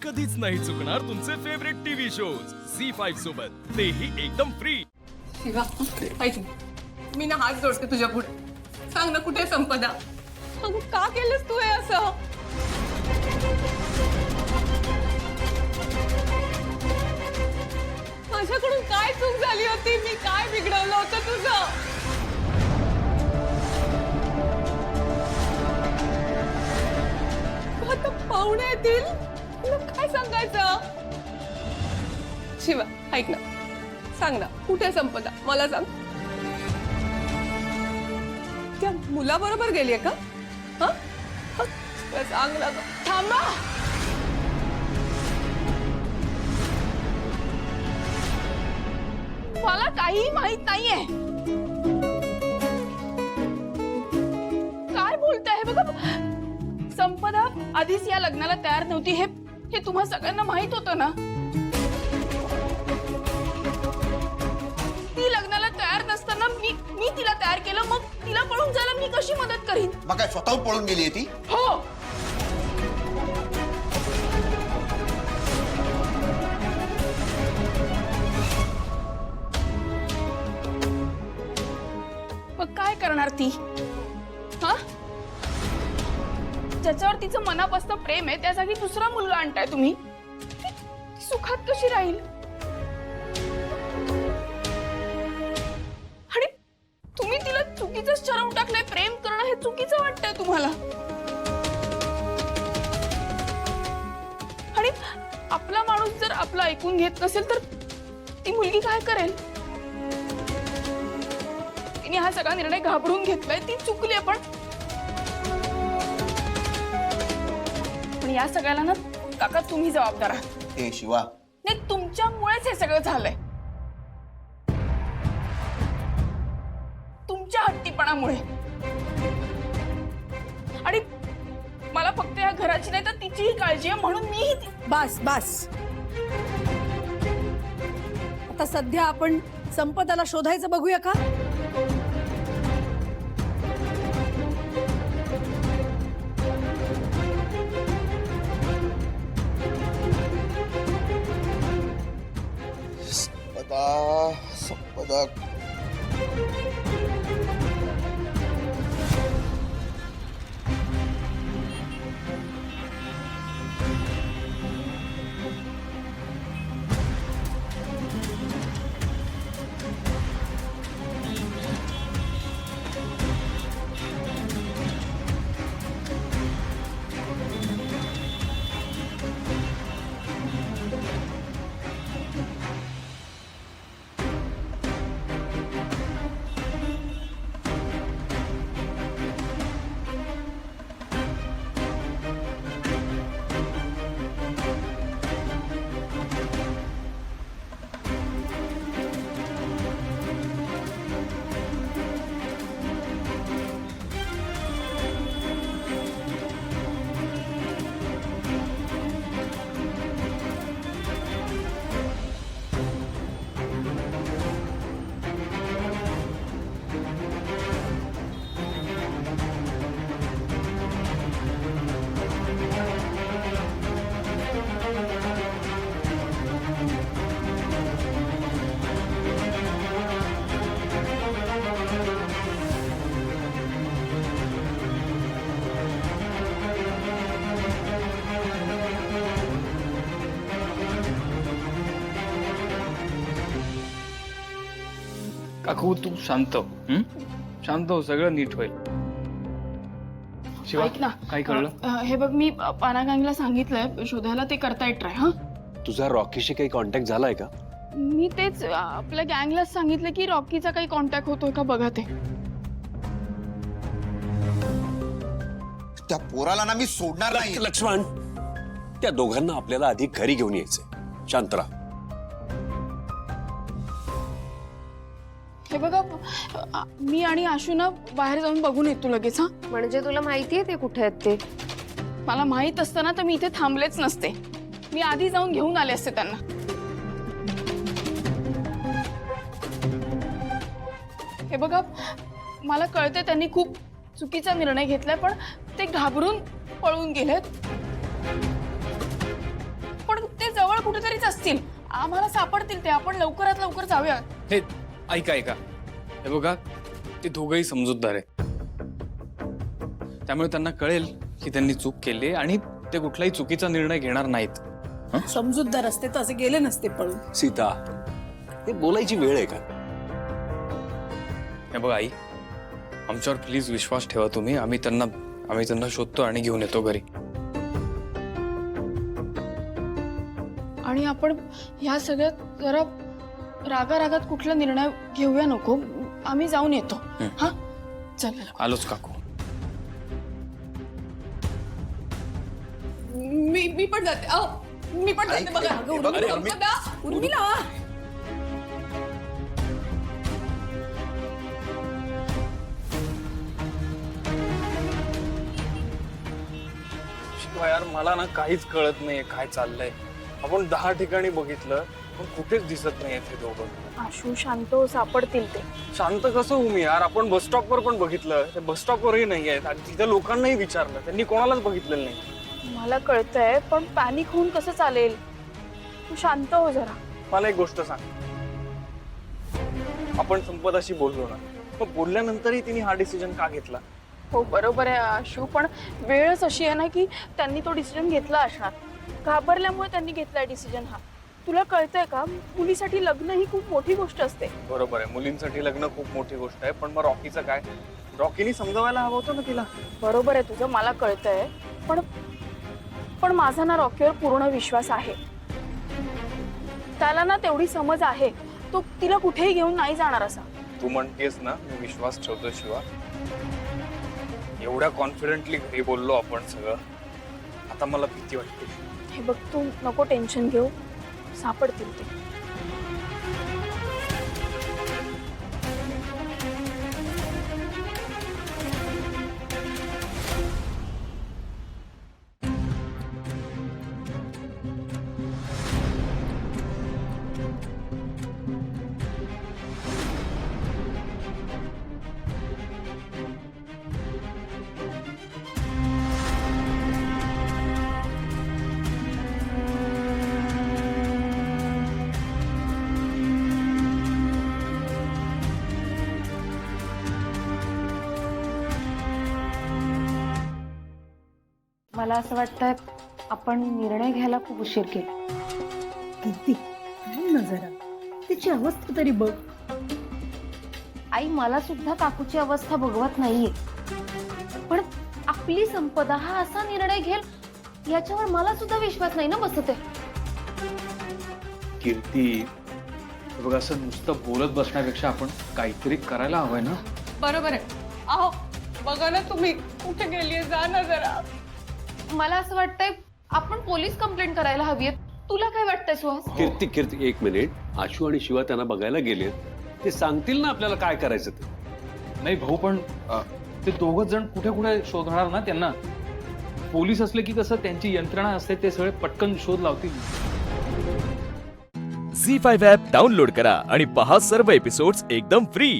कधीच नाही चुकणार तुमचे फेवरेट टीव्ही शोज झी5 सोबत, तेही एकदम फ्री। शिवा, ऐक ना, मी ना हात जोडते तुझ्या पुढे। सांग ना कुठे संपदा? अगं का केलंस तू हे असं? माझ्याकडून काय चूक झाली होती? मी काय बिघडवलं होतं तुझं? आता पाहुणे येतील, तुला काय सांगायचं? शिवा, ऐक ना, सांग ना कुठे संपदा? मला सांग। त्या मुलाबरोबर गेलीये का? हा? सांग ना गं. थांबा। मला काही माहित नाहीये। काय बोलताय? बघा, संपदा आधीच या लग्नाला तयार नव्हती, हे तुम्हा सगळ्यांना माहित होतं ना? ती लग्नाला तयार नसताना मी तिला तयार केलं, मग तिला पळून जायला मी कशी मदत करीन? मग काय स्वतःहून पळून गेली ती? हो। मग काय करणार ती? हा? ज्याच्यावर तिचं मनापासून प्रेम आहे त्या जागी दुसरा मुलगा आणताय तुम्ही? ती सुखात कशी राहील? आणि तुम्ही तिला चुकीचंच ठरवून टाकलंय। प्रेम करणं हे चुकीचं वाटतंय तुम्हाला? आणि आपला माणूस जर आपलं ऐकून घेत नसेल तर ती मुलगी काय करेल? तिने हा सगळा निर्णय घाबरून घेतलाय, ती चुकली आहे, पण या सगळ्याला ना काका तुम्ही जबाबदार आहात। ए शिवा, नाही, तुमच्यामुळेच हे सगळं झालंय, तुमच्या हट्टीपणामुळे। आणि मला फक्त या घराची नाही तर तिचीही काळजी आहे, म्हणून मी बस बस, आता सध्या आपण संपदाला शोधायचं बघूया का? संपदा काकू तू शांत हो, शांत हो, सगळं नीट होईल। शिवा, ऐक ना, काय कळलं? हे बघ, मी पानागांगला सांगितलंय शोधायला, ते करतायत ट्राय। हा, तुझा रॉकीशी काही कॉन्टॅक्ट झालाय का? मी तेच आपल्या गँगलाच सांगितलं की रॉकीचा काही कॉन्टॅक्ट होतोय का बघा ते। त्या पोराला ना मी सोडणार नाही। लक्ष्मण, त्या दोघांना आपल्याला आधी घरी घेऊन यायचंय। शांत राहा। हे बघा, मी आणि आशू ना बाहेर जाऊन बघून येतो लगेच। हा, म्हणजे तुला माहितीये ते कुठे आहेत ते? मला माहित असताना तर मी इथे थांबलेच नसते, मी आधी जाऊन घेऊन आले असते त्यांना। हे बघा, मला कळते त्यांनी खूप चुकीचा निर्णय घेतलाय, पण ते घाबरून पळून गेलेत। कुठेतरीच असतील. आम्हाला सापडतील ते. आपण लवकरात लवकर जाऊया. हे ऐका ऐका, हे बघा ते दोघंही समजूतदार आहेत, त्यामुळे त्यांना कळेल की त्यांनी चूक केली आणि ते कुठलाही चुकीचा निर्णय घेणार नाहीत. समजूतदार असते तर असे गेले नसते पळून. सीता, हे बोलायची वेळ आहे का? हे बघा आई, आमच्यावर प्लीज विश्वास ठेवा तुम्ही. आम्ही त्यांना शोधतो आणि घेऊन येतो घरी. आणि आपण ह्या सगळ्यात जरा रागारागात कुठला निर्णय घेऊया नको. आम्ही जाऊन येतो. हा चल. आलोच काकू. मी पण जाते. मी पण जाते. बघा संपदा. उर्मिला शिवा यार, मला ना काहीच कळत नाहीये काय चाललंय. आपण 10 ठिकाणी बघितलं पण कुठेच दिसत नाही ते दोघं. आशू शांत हो, सापडतील ते. शांत कसं होऊ मी यार? आपण बस स्टॉपवर पण बघितलं, ते बस स्टॉपवरही नाही आहेत आणि तिथे लोकांनाही विचारलं, त्यांनी कोणालाच बघितलेलं नाही. मला कळतंय पण पॅनिक होऊन कसं चालेल? तू शांत हो जरा. मला एक गोष्ट सांग, आपण संपदाशी बोललो ना, मग बोलल्यानंतरही तिने हा डिसिजन का घेतला? हो बरोबर आहे आशू, पण वेळच अशी आहे ना की त्यांनी तो डिसिजन घेतला असणार. घाबरल्यामुळे त्यांनी घेतलाय डिसिजन हा. तुला कळतंय का, मुलीसाठी लग्न ही खूप मोठी गोष्ट असते. बरोबर आहे, मुलींसाठी लग्न खूप मोठी गोष्ट आहे, पण मग रॉकीचं काय? रॉकीने समजावायला हवं होतं ना तिला. बरोबर आहे तुझं, मला कळतंय, पण माझा ना रॉकीवर पूर्ण विश्वास आहे. त्याला ना तेवढी समज आहे, तो तिला कुठेही घेऊन नाही जाणार असा. तू म्हणतेस ना, मी विश्वास ठेवतो शिवा. एवढ्या कॉन्फिडेंटली घरी बोललो आपण सगळं, आता मला भीती वाटते. हे बघ, तू नको टेन्शन घेऊ, सापडतील ते. मला असं वाटतंय आपण निर्णय घ्यायला खूप उशीर केला. किती थांब ना जरा, तिची अवस्था तरी बघ. आई, मला सुद्धा काकूची अवस्था बघवत नाहीये, पण आपली संपदा हा असा निर्णय घेईल याच्यावर मला सुद्धा विश्वास नाही ना बसत आहे. कीर्ती, बघ, असं नुसतं बोलत बसण्यापेक्षा आपण काहीतरी करायला हवंय ना. बरोबर आहे. अहो बघा ना तुम्ही, कुठे गेलीये, जा ना जरा. मला असं वाटतंय आपण पोलीस कंप्लेंट करायला हवीये. तुला काय वाटतंय सुहास? कीर्ती, एक मिनिट. आशू आणि शिवा त्यांना बघायला गेलेत, ते सांगतील ना आपल्याला काय करायचं ते. नाही भाऊ, पण ते दोघं जण कुठे कुठे शोधणार ना त्यांना. पोलीस असले की कसं त्यांची यंत्रणा असते, ते सगळे पटकन शोध लावतील. झी5 ॲप डाउनलोड करा आणि पहा सर्व एपिसोड्स एकदम फ्री.